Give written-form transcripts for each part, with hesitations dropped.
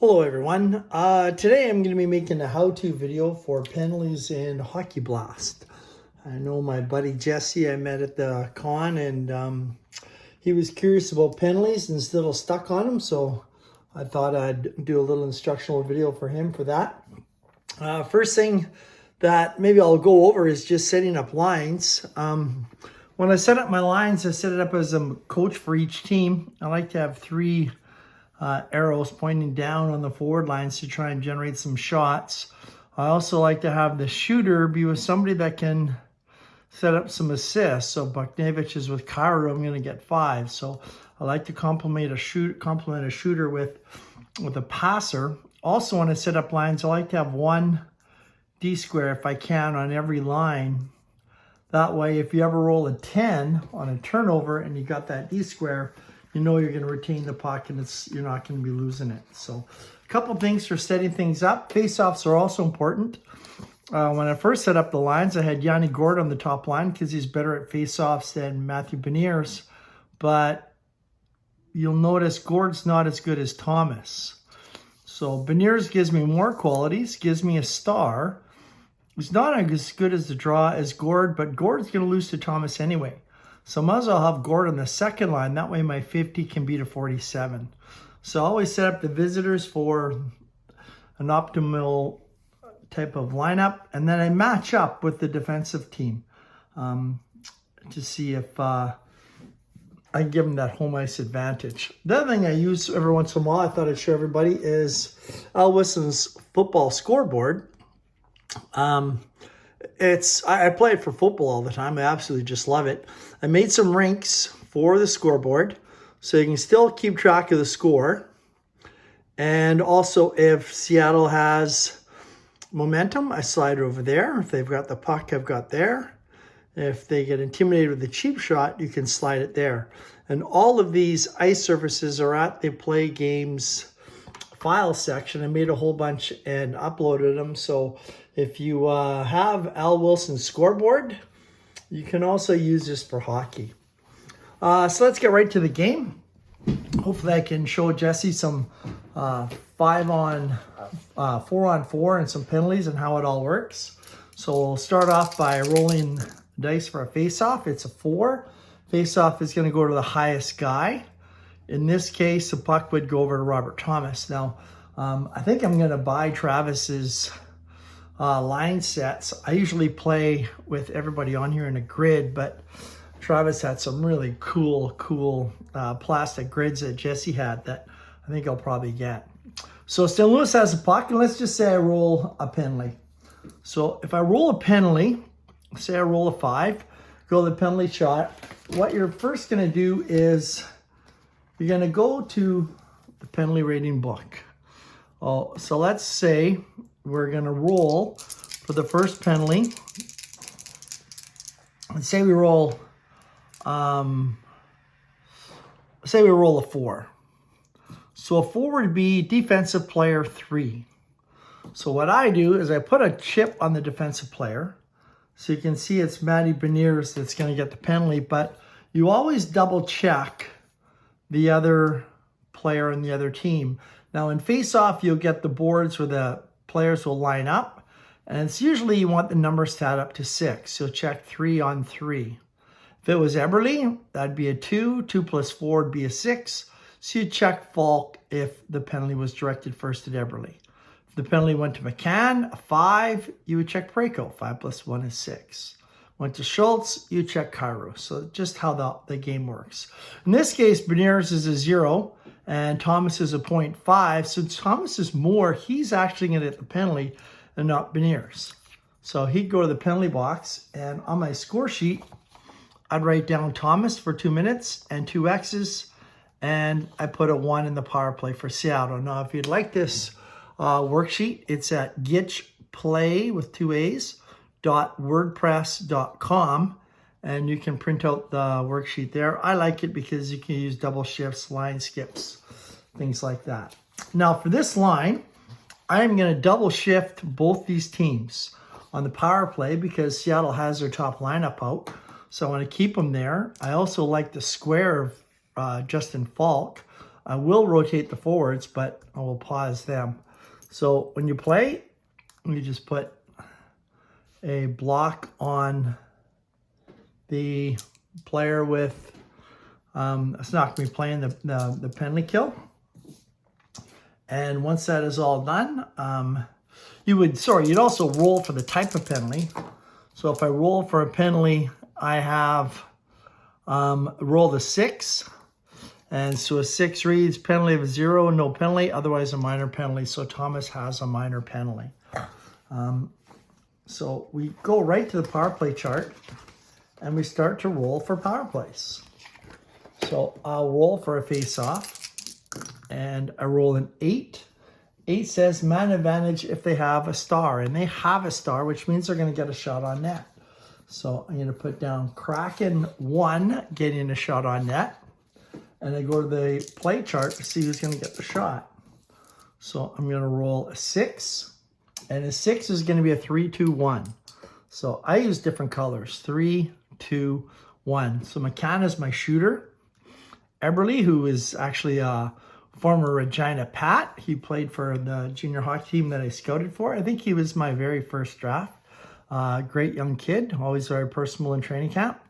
Hello everyone. Today I'm going to be making a how-to video for penalties in Hockey Blast. I know my buddy Jesse I met at the con, and he was curious about penalties and still stuck on them, so I thought I'd do a little instructional video for him for that. First thing that maybe I'll go over is just setting up lines. When I set up my lines, I set it up as a coach for each team. I like to have three arrows pointing down on the forward lines to try and generate some shots. I also like to have the shooter be with somebody that can set up some assists. So Buchnevich is with Cairo, I'm going to get 5. So I like to complement a shooter with a passer. Also, when I set up lines, I like to have one D square if I can on every line. That way, if you ever roll a 10 on a turnover and you got that D square, you know you're going to retain the puck and you're not going to be losing it. So a couple things for setting things up. Face-offs are also important. When I first set up the lines, I had Yanni Gourde on the top line because he's better at face-offs than Matthew Beniers. But you'll notice Gourde's not as good as Thomas. So Beniers gives me more qualities, gives me a star. He's not as good as the draw as Gourde, but Gourde's going to lose to Thomas anyway. So I might as well have Gourde on the second line. That way my 50 can be to 47. So I always set up the visitors for an optimal type of lineup. And then I match up with the defensive team to see if I can give them that home ice advantage. The other thing I use every once in a while, I thought I'd show everybody, is Al Wilson's football scoreboard. I play it for football all the time. I absolutely just love it. I made some rinks for the scoreboard so you can still keep track of the score. And also, if Seattle has momentum, I slide over there. If they've got the puck, I've got there. If they get intimidated with a cheap shot, you can slide it there. And all of these ice surfaces are at the Play Games file section. I made a whole bunch and uploaded them. So if you have Al Wilson's scoreboard, you can also use this for hockey. So let's get right to the game. Hopefully I can show Jesse some 4-on-4 and some penalties and how it all works. So we'll start off by rolling dice for a face-off. It's a 4. Face-off is going to go to the highest guy. In this case, the puck would go over to Robert Thomas. Now, I think I'm going to buy Travis's line sets. I usually play with everybody on here in a grid, but Travis had some really cool plastic grids that Jesse had that I think I'll probably get. So St. Louis has a puck, and let's just say I roll a penalty. So if I roll a penalty, say I roll a 5, go to the penalty shot, what you're first going to do is you're going to go to the penalty rating book. So let's say we're going to roll for the first penalty. Let's say we roll, a 4. So a 4 would be defensive player 3. So what I do is I put a chip on the defensive player. So you can see it's Matty Beniers that's going to get the penalty, but you always double check the other player and the other team. Now in face-off, you'll get the boards where the players will line up, and it's usually you want the numbers to add up to 6. So check 3 on 3. If it was Eberle, that'd be a 2. 2 plus 4 would be a 6. So you check Falk if the penalty was directed first at Eberle. If the penalty went to McCann, a 5, you would check Preco. 5 plus 1 is 6. Went to Schultz, you check Cairo. So just how the game works. In this case, Beniers is a 0 and Thomas is a 0.5. So Thomas is more. He's actually going to get the penalty and not Beniers. So he'd go to the penalty box, and on my score sheet, I'd write down Thomas for 2 minutes and 2 X's, and I put a 1 in the power play for Seattle. Now, if you'd like this worksheet, it's at gitchplay with 2 A's. .wordpress.com, and you can print out the worksheet there. I like it because you can use double shifts, line skips, things like that. Now for this line, I'm going to double shift both these teams on the power play because Seattle has their top lineup out. So I want to keep them there. I also like the square of Justin Falk. I will rotate the forwards, but I will pause them. So when you play, you just put a block on the player with, it's not going to be playing the penalty kill. And once that is all done, you'd also roll for the type of penalty. So if I roll for a penalty, I have rolled a 6. And so a 6 reads penalty of a 0, no penalty, otherwise a minor penalty. So Thomas has a minor penalty. So we go right to the power play chart and we start to roll for power plays. So I'll roll for a face-off and I roll an 8. 8 says man advantage if they have a star, and they have a star, which means they're going to get a shot on net. So I'm going to put down Kraken 1 getting a shot on net, and I go to the play chart to see who's going to get the shot. So I'm going to roll a 6, and a 6 is going to be a 3, 2, 1. So I use different colors, 3, 2, 1. So McCann is my shooter. Eberle, who is actually a former Regina Pat. He played for the junior hockey team that I scouted for. I think he was my very first draft. Great young kid, always very personable in training camp.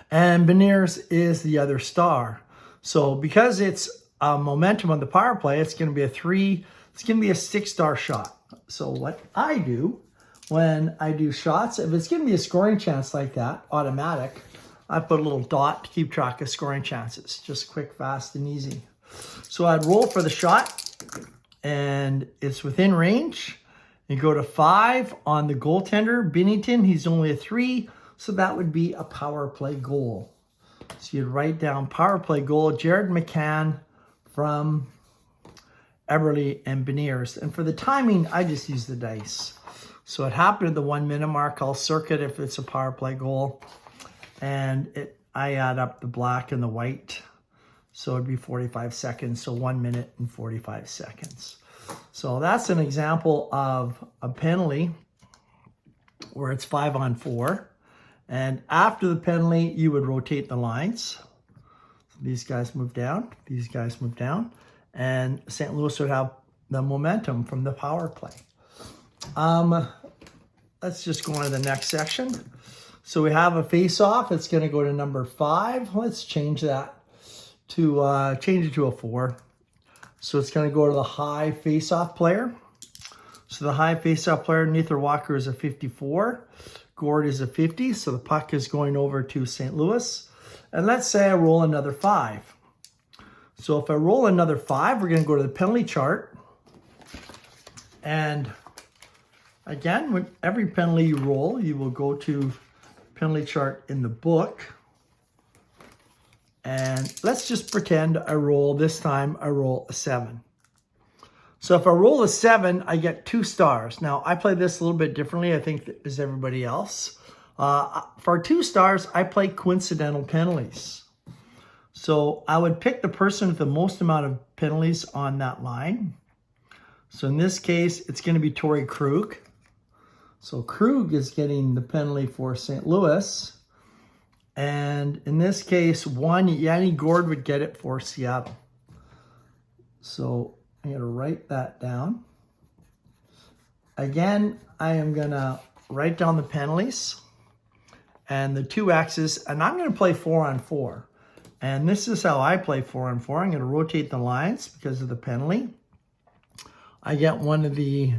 And Beniers is the other star. So because it's a momentum on the power play, it's going to be a 6-star shot. So what I do when I do shots, if it's going to be a scoring chance like that, automatic, I put a little dot to keep track of scoring chances. Just quick, fast, and easy. So I'd roll for the shot, and it's within range. You go to 5 on the goaltender, Binnington. He's only a 3, so that would be a power play goal. So you'd write down power play goal, Jared McCann from Eberle and Beniers. And for the timing, I just use the dice. So it happened at the 1 minute mark. I'll circuit if it's a power play goal. And I add up the black and the white. So it'd be 45 seconds. So 1 minute and 45 seconds. So that's an example of a penalty where it's 5-on-4. And after the penalty, you would rotate the lines. So these guys move down. These guys move down. And St. Louis would have the momentum from the power play. Let's just go on to the next section. So we have a face-off. It's going to go to number 5. Let's change that to change it to a 4. So it's going to go to the high face-off player. So the high face-off player, Nathan Walker, is a 54. Gord is a 50. So the puck is going over to St. Louis. And let's say I roll another 5. So if I roll another 5, we're going to go to the penalty chart. And again, with every penalty you roll, you will go to penalty chart in the book. And let's just pretend this time I roll a 7. So if I roll a 7, I get 2 stars. Now, I play this a little bit differently, I think, as everybody else. For 2 stars, I play coincidental penalties. So I would pick the person with the most amount of penalties on that line. So in this case, it's going to be Torrey Krug. So Krug is getting the penalty for St. Louis. And in this case, Yanni Gord would get it for Seattle. So I'm going to write that down. Again, I am going to write down the penalties and the 2 X's, and I'm going to play 4-on-4. And this is how I play 4-on-4. I'm going to rotate the lines because of the penalty. I get one of the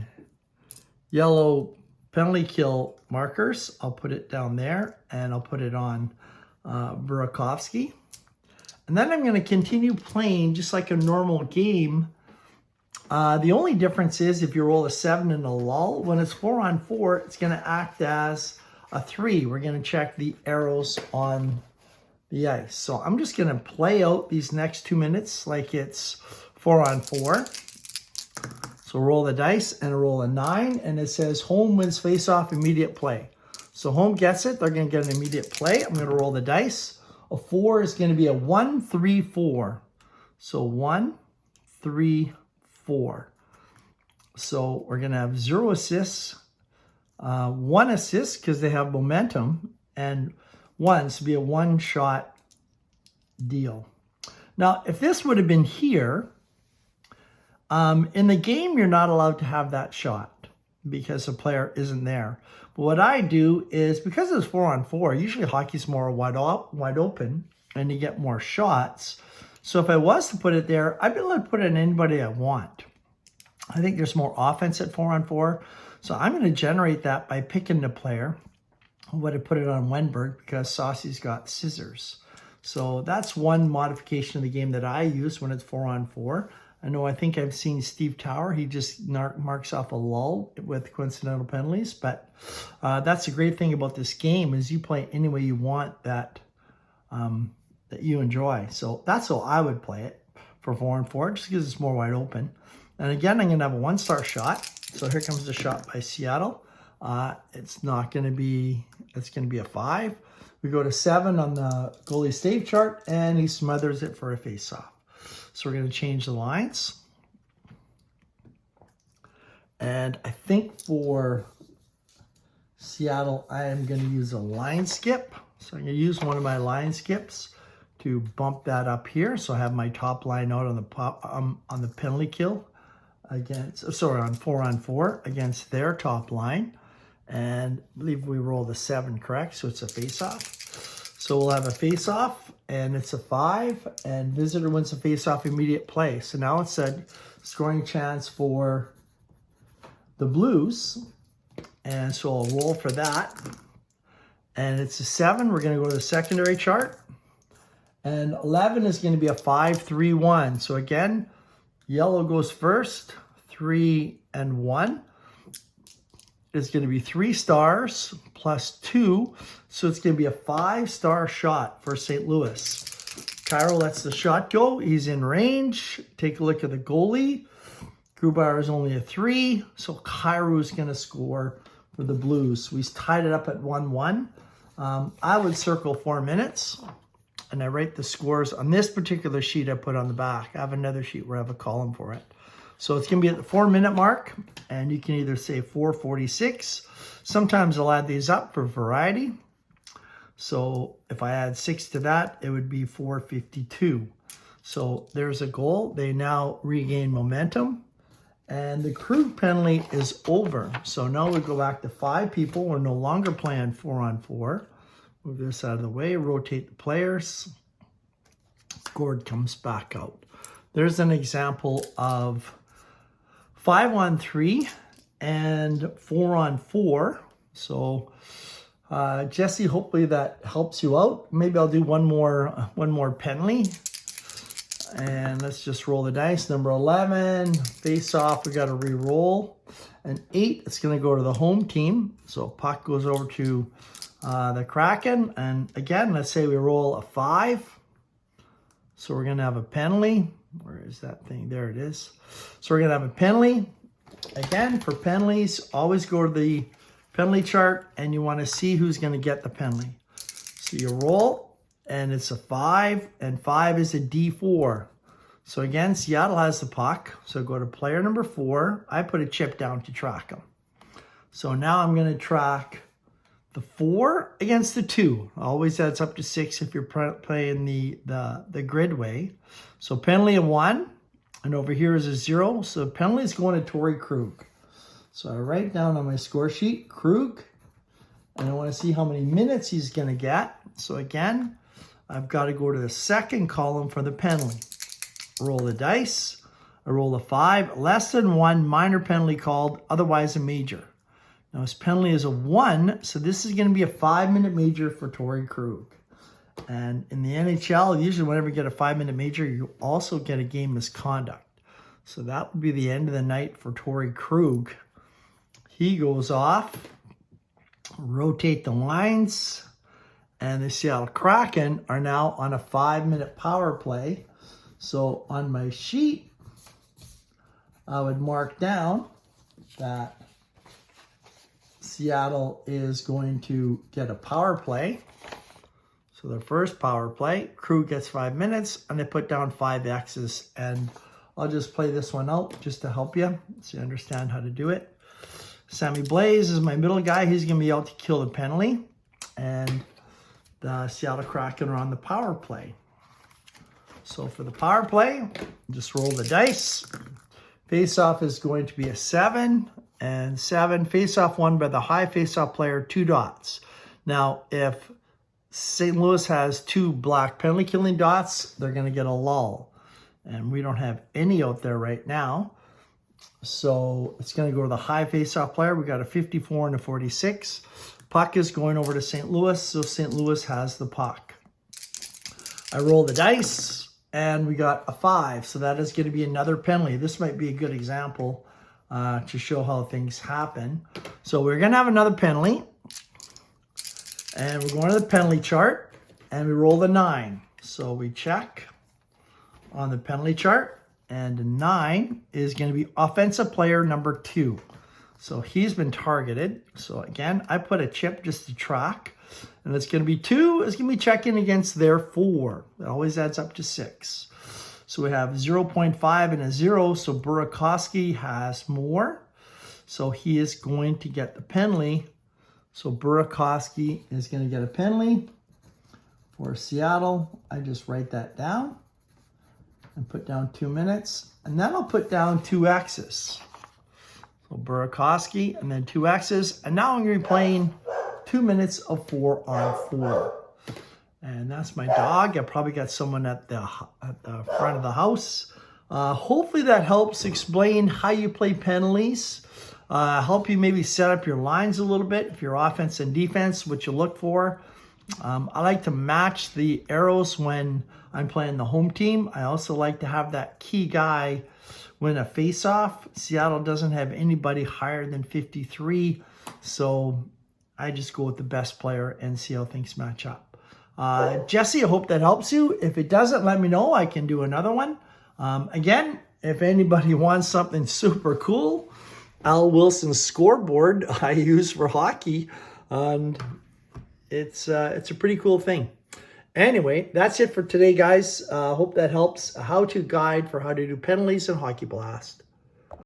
yellow penalty kill markers. I'll put it down there, and I'll put it on Burakovsky. And then I'm going to continue playing just like a normal game. The only difference is if you roll a 7 in a lull, when it's 4-on-4, it's going to act as a 3. We're going to check the arrows on the ice. So I'm just going to play out these next 2 minutes like it's 4-on-4. So roll the dice and roll a 9, and it says home wins face-off, immediate play. So home gets it. They're going to get an immediate play. I'm going to roll the dice. A 4 is going to be a 1, 3, 4. So 1, 3, 4. So we're going to have 0 assists, 1 assist because they have momentum, and 1 to be a 1-shot deal. Now, if this would have been here, in the game, you're not allowed to have that shot because the player isn't there. But what I do is, because it's 4-on-4, usually hockey's more wide open and you get more shots. So if I was to put it there, I'd be able to put it in anybody I want. I think there's more offense at 4-on-4. So I'm going to generate that by picking the player. I would have put it on Wenberg because Saucy's got scissors. So that's one modification of the game that I use when it's 4-on-4. I think I've seen Steve Tower. He just marks off a lull with coincidental penalties. But that's the great thing about this game is you play any way you want that you enjoy. So that's how I would play it for 4-on-4, just because it's more wide open. And again, I'm going to have a 1-star shot. So here comes the shot by Seattle. It's going to be a 5. We go to 7 on the goalie save chart, and he smothers it for a face-off. So we're going to change the lines. And I think for Seattle, I am going to use a line skip. So I'm going to use one of my line skips to bump that up here. So I have my top line out on the penalty kill on 4-on-4 against their top line. And I believe we roll the 7, correct? So it's a face-off. So we'll have a face-off, and it's a 5, and visitor wins a face-off immediate play. So now it's a scoring chance for the Blues. And so I'll roll for that. And it's a 7. We're going to go to the secondary chart. And 11 is going to be a 5-3-1. So again, yellow goes first, 3 and 1. It's going to be 3 stars plus 2. So it's going to be a 5-star shot for St. Louis. Cairo lets the shot go. He's in range. Take a look at the goalie. Grubauer is only a 3. So Cairo is going to score for the Blues. So he's tied it up at 1-1. I would circle 4 minutes. And I write the scores on this particular sheet I put on the back. I have another sheet where I have a column for it. So it's going to be at the 4-minute mark, and you can either say 4:46. Sometimes I'll add these up for variety. So if I add 6 to that, it would be 4:52. So there's a goal. They now regain momentum, and the Krug penalty is over. So now we go back to 5 people. We're no longer playing 4-on-4. Move this out of the way, rotate the players. Gord comes back out. There's an example of 5-on-3 and 4-on-4. So Jesse, hopefully that helps you out. Maybe I'll do one more penalty. And let's just roll the dice. Number 11, face off, we got to re-roll. And 8, it's going to go to the home team. So puck goes over to the Kraken. And again, let's say we roll a 5. So we're going to have a penalty. Where is that thing? There it is. So we're going to have a penalty. Again, for penalties, always go to the penalty chart and you want to see who's going to get the penalty. So you roll and it's a 5, and 5 is a D4. So again, Seattle has the puck. So go to player number 4. I put a chip down to track him. So now I'm going to track the 4 against the 2. Always adds up to 6 if you're playing the grid way. So penalty of 1, and over here is a 0. So penalty is going to Torrey Krug. So I write down on my score sheet, Krug, and I want to see how many minutes he's going to get. So again, I've got to go to the second column for the penalty. Roll the dice. I roll a 5, less than 1, minor penalty called, otherwise a major. Now his penalty is a 1, so this is going to be a 5-minute major for Torrey Krug. And in the NHL, usually whenever you get a 5-minute major, you also get a game misconduct. So that would be the end of the night for Torrey Krug. He goes off, rotate the lines, and the Seattle Kraken are now on a 5-minute power play. So on my sheet, I would mark down that Seattle is going to get a power play. So the first power play, Krug gets 5 minutes, and they put down 5 X's. And I'll just play this one out just to help you so you understand how to do it. Sammy Blaze is my middle guy. He's going to be out to kill the penalty. And the Seattle Kraken are on the power play. So for the power play, just roll the dice. Face-off is going to be a 7 and 7. Face-off won by the high face-off player, 2 dots. Now, if St. Louis has 2 black penalty killing dots, they're going to get a lull. And we don't have any out there right now. So it's going to go to the high face-off player. We got a 54 and a 46. Puck is going over to St. Louis, so St. Louis has the puck. I roll the dice, and we got a 5. So that is going to be another penalty. This might be a good example to show how things happen. So we're going to have another penalty. And we're going to the penalty chart, and we roll the 9. So we check on the penalty chart, and the 9 is going to be offensive player number 2. So he's been targeted. So again, I put a chip just to track, and it's going to be 2. It's going to be checking against their 4. It always adds up to 6. So we have 0.5 and a 0. So Burakovsky has more. So he is going to get the penalty. So Burakovsky is going to get a penalty for Seattle. I just write that down and put down 2 minutes. And then I'll put down 2 X's. So Burakovsky and then 2 X's. And now I'm going to be playing 2 minutes of 4-on-4. And that's my dog. I probably got someone at the front of the house. Hopefully that helps explain how you play penalties. Help you maybe set up your lines a little bit if you're offense and defense, what you look for. I like to match the arrows when I'm playing the home team. I also like to have that key guy win a face-off. Seattle doesn't have anybody higher than 53, so I just go with the best player and see how things match up. Jesse, I hope that helps you. If it doesn't, let me know. I can do another one. Again, if anybody wants something super cool, Al Wilson's scoreboard I use for hockey, and it's a pretty cool thing. Anyway, that's it for today, guys. Hope that helps. A how-to guide for how to do penalties in Hockey Blast.